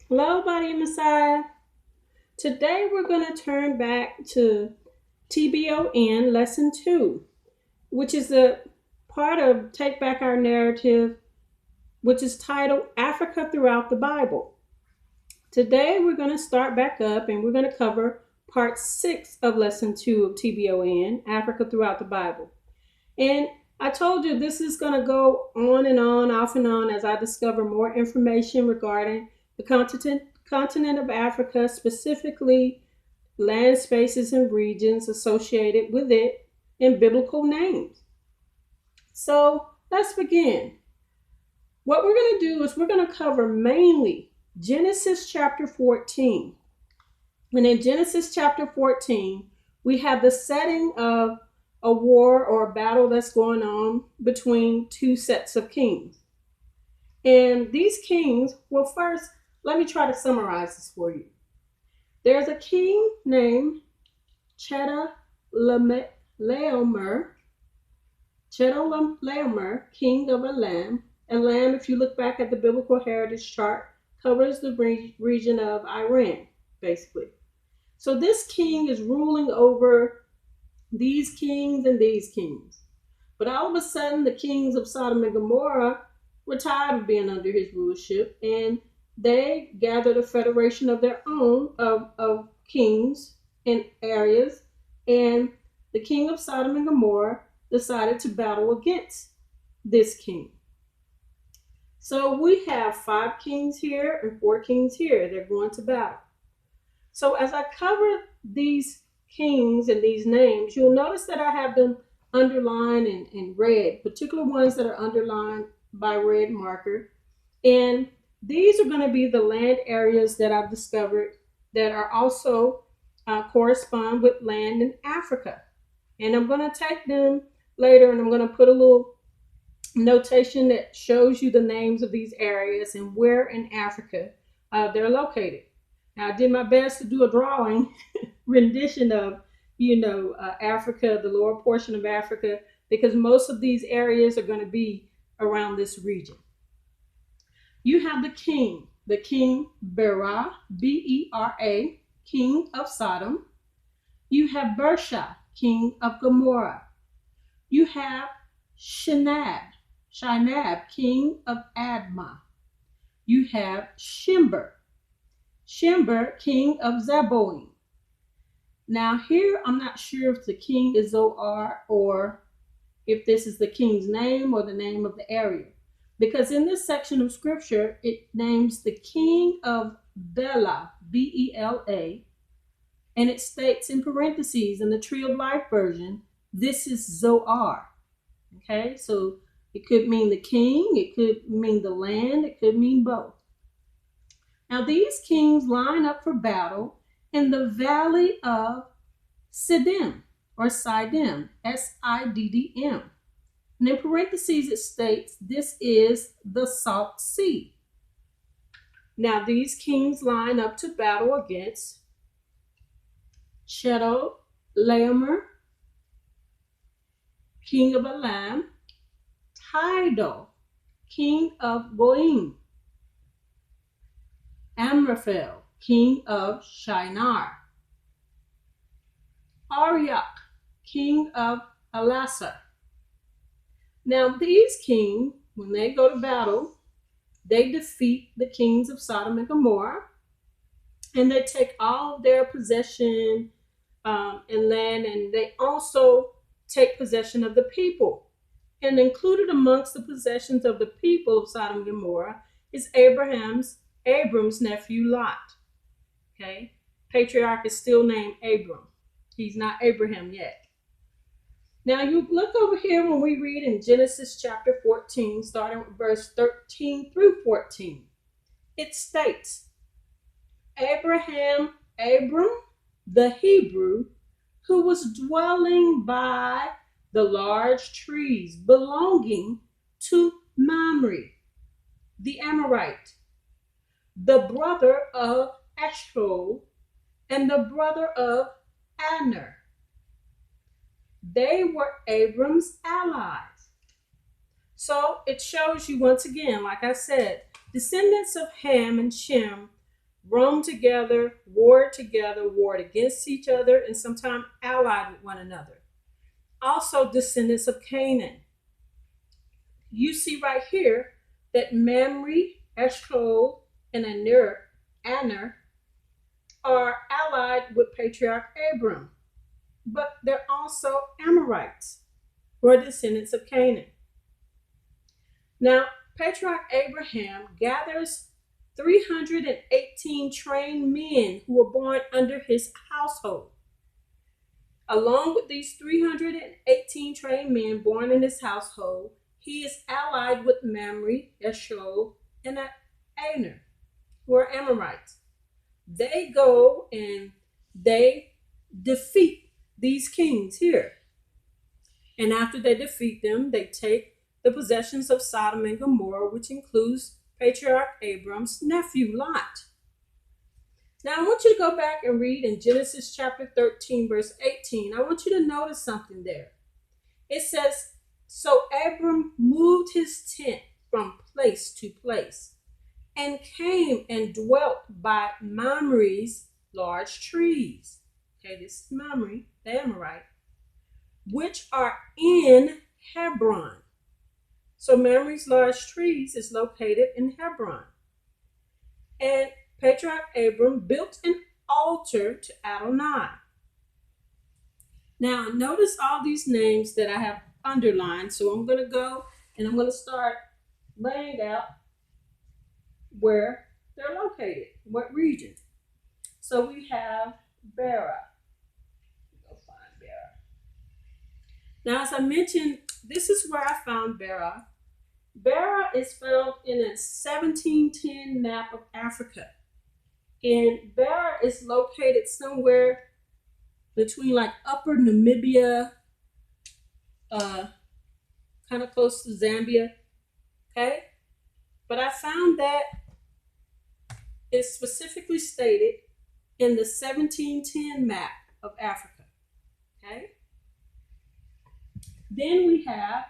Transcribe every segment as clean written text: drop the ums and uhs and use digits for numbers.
Hello, Body and Messiah. Today we're going to turn back to TBON Lesson 2, which is a part of Take Back Our Narrative, which is titled Africa Throughout the Bible. Today we're going to start back up and we're going to cover part 6 of Lesson 2 of TBON, Africa Throughout the Bible. And I told you this is going to go on and on, off and on, as I discover more information regarding the continent of Africa, specifically land spaces and regions associated with it and biblical names. So let's begin. What we're going to do is we're going to cover mainly Genesis chapter 14. And in Genesis chapter 14, we have the setting of a war or a battle that's going on between two sets of kings. And these kings, well, first, let me try to summarize this for you. There's a king named Chedorlaomer, king of Elam. Elam, if you look back at the biblical heritage chart, covers the region of Iran, basically. So this king is ruling over these kings and these kings. But all of a sudden, the kings of Sodom and Gomorrah were tired of being under his rulership, and they gathered a federation of their own of kings and areas, and the king of Sodom and Gomorrah decided to battle against this king. So we have 5 kings here and 4 kings here. They're going to battle. So as I cover these kings and these names, you'll notice that I have them underlined in red, particular ones that are underlined by red marker. And these are going to be the land areas that I've discovered that are also correspond with land in Africa. And I'm going to take them later and I'm going to put a little notation that shows you the names of these areas and where in Africa they're located. Now, I did my best to do a drawing rendition of, Africa, the lower portion of Africa, because most of these areas are going to be around this region. You have the king Bera, B-E-R-A, king of Sodom. You have Bersha, king of Gomorrah. You have Shinab, king of Admah. You have Shimber, king of Zeboim. Now here, I'm not sure if the king is Zoar or if this is the king's name or the name of the area. Because in this section of scripture, it names the king of Bela, B-E-L-A, and it states in parentheses in the Tree of Life version, this is Zoar. Okay, so it could mean the king, it could mean the land, it could mean both. Now these kings line up for battle in the valley of Siddim, or Siddim, S-I-D-D-M. And in parentheses it states this is the Salt Sea. Now these kings line up to battle against Chedorlaomer, king of Elam, Tidal, king of Goim, Amraphel, king of Shinar, Arioch, king of Elasar. Now these kings, when they go to battle, they defeat the kings of Sodom and Gomorrah, and they take all of their possession and land, and they also take possession of the people. And included amongst the possessions of the people of Sodom and Gomorrah is Abram's nephew Lot. Okay, patriarch is still named Abram. He's not Abraham yet. Now you look over here when we read in Genesis chapter 14, starting with verse 13 through 14. It states, Abram, the Hebrew, who was dwelling by the large trees belonging to Mamre, the Amorite, the brother of Eshcol, and the brother of Aner. They were Abram's allies. So it shows you once again, like I said, descendants of Ham and Shem roamed together, warred against each other, and sometimes allied with one another. Also, descendants of Canaan. You see right here that Mamre, Eshcol, and Aner are allied with Patriarch Abram, but they're also Amorites, who are descendants of Canaan. Now, Patriarch Abraham gathers 318 trained men who were born under his household. Along with these 318 trained men born in his household, he is allied with Mamre, Eshcol, and Aner, who are Amorites. They go and they defeat these kings here. And after they defeat them, they take the possessions of Sodom and Gomorrah, which includes Patriarch Abram's nephew, Lot. Now, I want you to go back and read in Genesis chapter 13, verse 18. I want you to notice something there. It says, so Abram moved his tent from place to place and came and dwelt by Mamre's large trees. Okay, this is Mamre, the Amorite, which are in Hebron. So Mamre's large trees is located in Hebron. And Patriarch Abram built an altar to Adonai. Now, notice all these names that I have underlined. So I'm going to go and I'm going to start laying out where they're located, what region. So we have Bera. Go find Bera. Now, as I mentioned, this is where I found Bera. Bera is found in a 1710 map of Africa. And Bera is located somewhere between like upper Namibia, kind of close to Zambia, okay? But I found that it's specifically stated in the 1710 map of Africa, okay? Then we have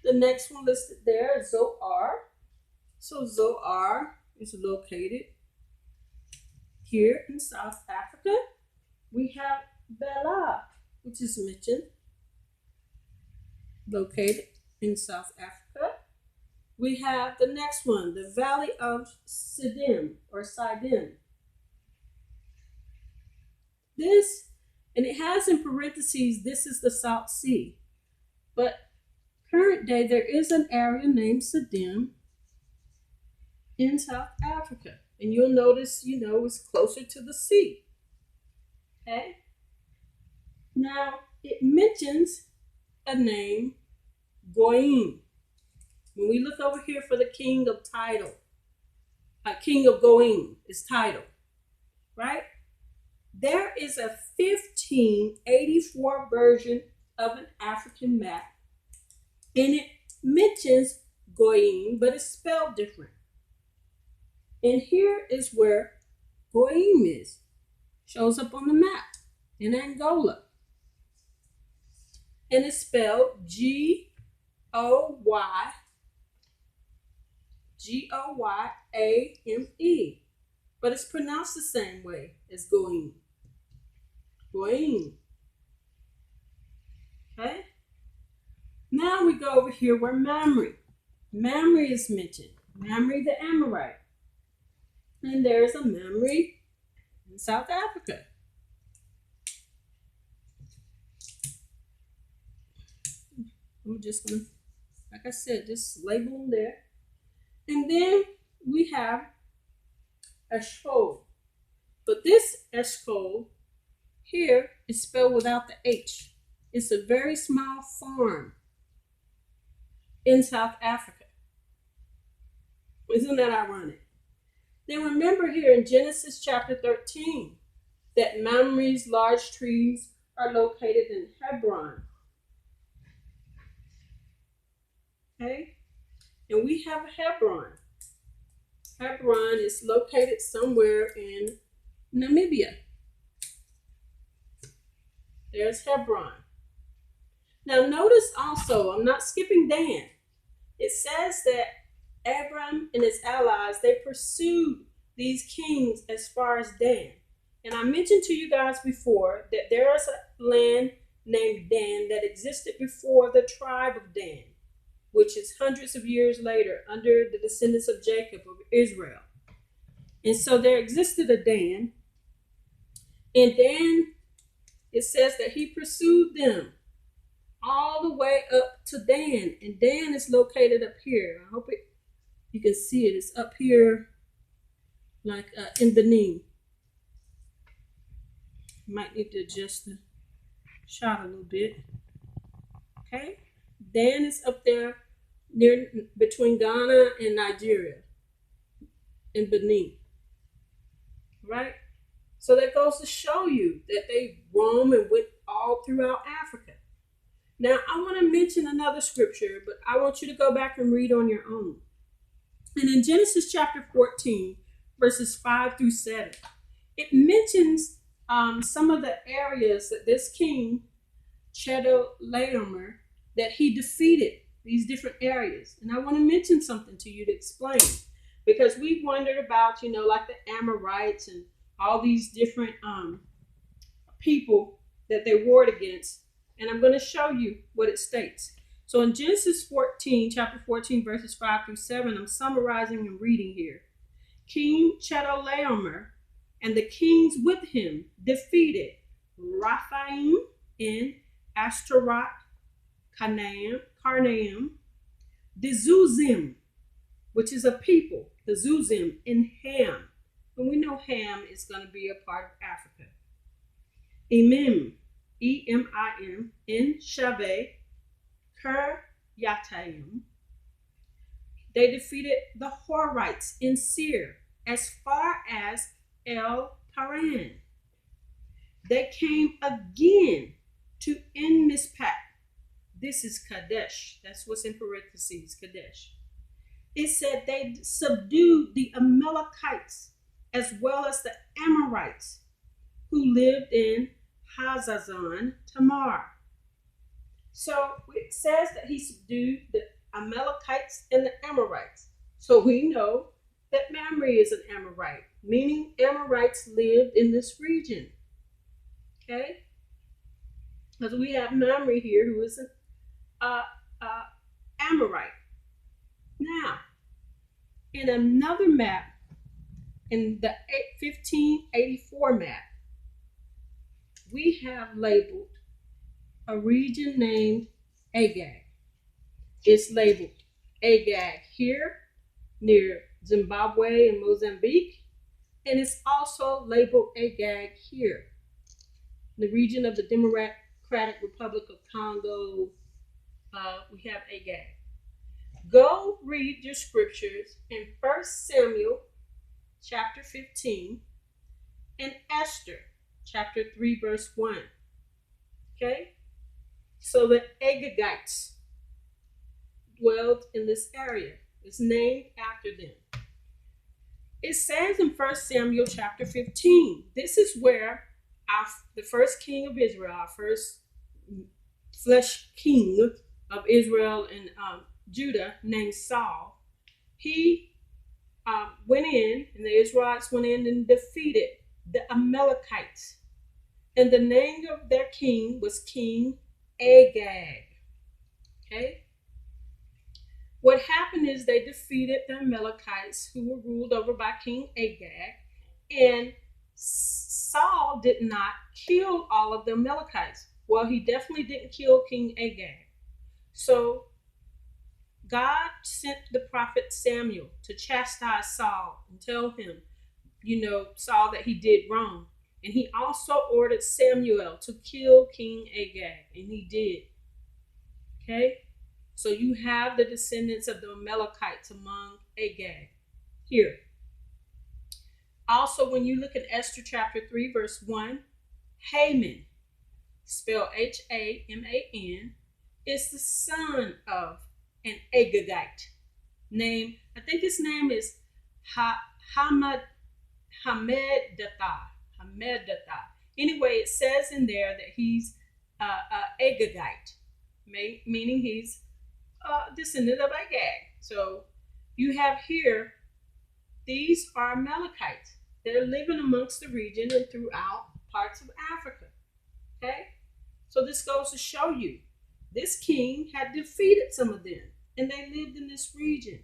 the next one listed there, Zoar. So Zoar is located here in South Africa. We have Bela, which is mentioned, located in South Africa. We have the next one, the Valley of Siddim or Siddim. This, and it has in parentheses, this is the South Sea. But current day, there is an area named Siddim in South Africa. And you'll notice, it's closer to the sea. Okay? Now, it mentions a name, Goyim. When we look over here for the king of title, king of Goyim is title, right? There is a 1584 version of an African map, and it mentions Goyim, but it's spelled different. And here is where Goyim is. Shows up on the map in Angola. And it's spelled Goyame. But it's pronounced the same way as Goyim. Goyim. Okay? Now we go over here where Mamre. Mamre is mentioned. Mamre the Amorite. And there's a Mamre in South Africa. I'm just going to, like I said, just label them there. And then we have Eshcol. But this Eshcol here is spelled without the H. It's a very small farm in South Africa. Isn't that ironic? Then remember here in Genesis chapter 13 that Mamre's large trees are located in Hebron. Okay? And we have Hebron. Hebron is located somewhere in Namibia. There's Hebron. Now notice also, I'm not skipping Dan. It says that Abram and his allies, they pursued these kings as far as Dan. And I mentioned to you guys before that there is a land named Dan that existed before the tribe of Dan, which is hundreds of years later under the descendants of Jacob of Israel. And so there existed a Dan, and Dan, it says that he pursued them all the way up to Dan. And Dan is located up here. I hope you can see it. It's up here, like in Benin. Might need to adjust the shot a little bit. Okay, Dan is up there near between Ghana and Nigeria, in Benin. Right? So that goes to show you that they roam and went all throughout Africa. Now, I want to mention another scripture, but I want you to go back and read on your own. And in Genesis chapter 14, verses 5 through 7, it mentions some of the areas that this king, Chedorlaomer, that he defeated, these different areas. And I want to mention something to you to explain, because we've wondered about, like the Amorites and all these different people that they warred against. And I'm going to show you what it states. So in Genesis 14, chapter 14, verses 5 through 7, I'm summarizing and reading here. King Chedorlaomer and the kings with him defeated Rephaim and Ashtaroth, Karnaim, the Zuzim, which is a people, the Zuzim, and Ham. And we know Ham is going to be a part of Africa. Emim, E-M-I-M, and Shaveh, Kiryatayim. They defeated the Horites in Seir as far as El Paran. They came again to En-Mishpat. This is Kadesh. That's what's in parentheses, Kadesh. It said they subdued the Amalekites as well as the Amorites who lived in Hazazon Tamar. So it says that he subdued the Amalekites and the Amorites. So we know that Mamre is an Amorite, meaning Amorites lived in this region. Okay? Because we have Mamre here, who is an Amorite. Now, in another map, in the 1584 map, we have labeled a region named Agag. It's labeled Agag here near Zimbabwe and Mozambique, and it's also labeled Agag here, the region of the Democratic Republic of Congo. We have Agag. Go read your scriptures in 1 Samuel chapter 15 and Esther chapter 3 verse 1. Okay? So the Agagites dwelled in this area. It's named after them. It says in 1 Samuel chapter 15, this is where the first king of Israel, our first flesh king of Israel and Judah, named Saul, he went in, and the Israelites went in and defeated the Amalekites. And the name of their king was King Agag. Okay? What happened is they defeated the Amalekites, who were ruled over by King Agag, and Saul did not kill all of the Amalekites. Well, he definitely didn't kill King Agag. So God sent the prophet Samuel to chastise Saul and tell him, Saul, that he did wrong. And he also ordered Samuel to kill King Agag, and he did. Okay? So you have the descendants of the Amalekites among Agag here. Also, when you look at Esther chapter 3, verse 1, Haman, spelled Haman, is the son of an Agagite named, I think his name is Hammedatha. Anyway, it says in there that he's Agagite, meaning he's a descendant of Agag. So you have here, these are Amalekites. They're living amongst the region and throughout parts of Africa. Okay? So this goes to show you this king had defeated some of them and they lived in this region,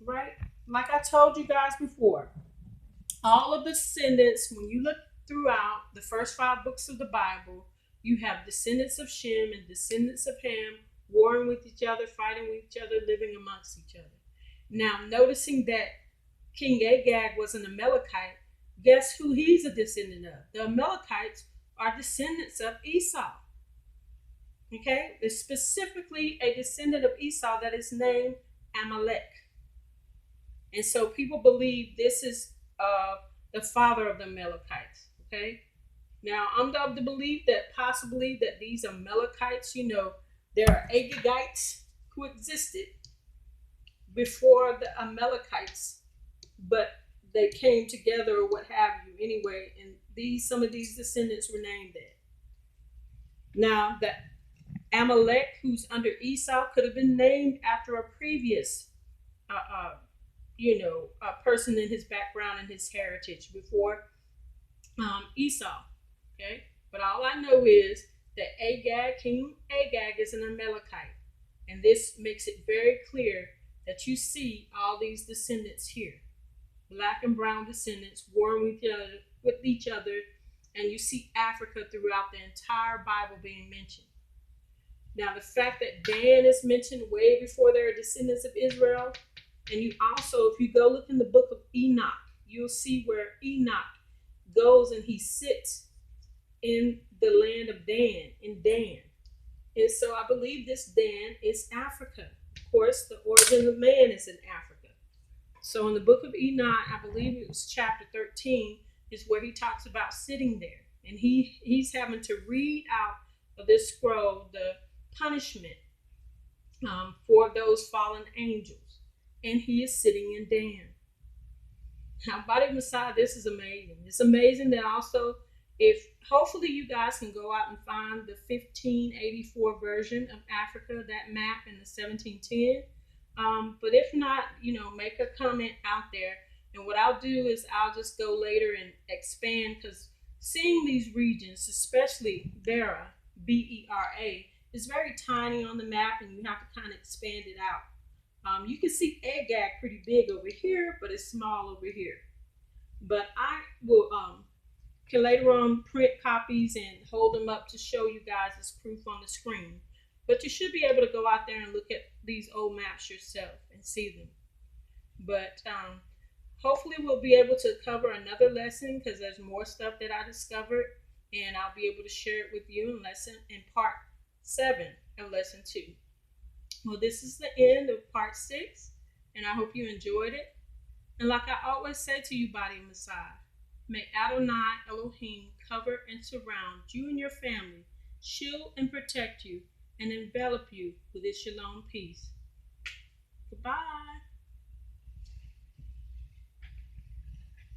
right? Like I told you guys before, all of the descendants, when you look throughout the first 5 books of the Bible, you have descendants of Shem and descendants of Ham warring with each other, fighting with each other, living amongst each other. Now, noticing that King Agag was an Amalekite, guess who he's a descendant of? The Amalekites are descendants of Esau. Okay? There's specifically a descendant of Esau that is named Amalek. And so people believe this is the father of the Amalekites. Okay? Now, I'm of the belief that possibly that these Amalekites, there are Agagites who existed before the Amalekites, but they came together or what have you anyway, and some of these descendants were named that. Now, the Amalek, who's under Esau, could have been named after a previous a person in his background and his heritage before Esau. Okay, but all I know is that King Agag is an Amalekite, and this makes it very clear that you see all these descendants here, black and brown descendants warring with each other, and you see Africa throughout the entire Bible being mentioned. Now, the fact that Dan is mentioned way before there are descendants of Israel, and you also, if you go look in the book of Enoch, you'll see where Enoch goes and he sits in the land of Dan, in Dan. And so I believe this Dan is Africa. Of course, the origin of man is in Africa. So in the book of Enoch, I believe it was chapter 13, is where he talks about sitting there. And he's having to read out of this scroll the punishment for those fallen angels. And he is sitting in Dan. Now, Body Messiah, this is amazing. It's amazing that also, if hopefully you guys can go out and find the 1584 version of Africa, that map in the 1710. But if not, make a comment out there. And what I'll do is I'll just go later and expand, because seeing these regions, especially Bera, B-E-R-A, is very tiny on the map, and you have to kind of expand it out. You can see Agag pretty big over here, but it's small over here. But I will can later on print copies and hold them up to show you guys as proof on the screen. But you should be able to go out there and look at these old maps yourself and see them. But hopefully we'll be able to cover another lesson, because there's more stuff that I discovered, and I'll be able to share it with you in part 7 of lesson 2. Well, this is the end of part 6, and I hope you enjoyed it. And like I always say to you, Body Messiah, may Adonai Elohim cover and surround you and your family, shield and protect you, and envelop you with his shalom peace. Goodbye.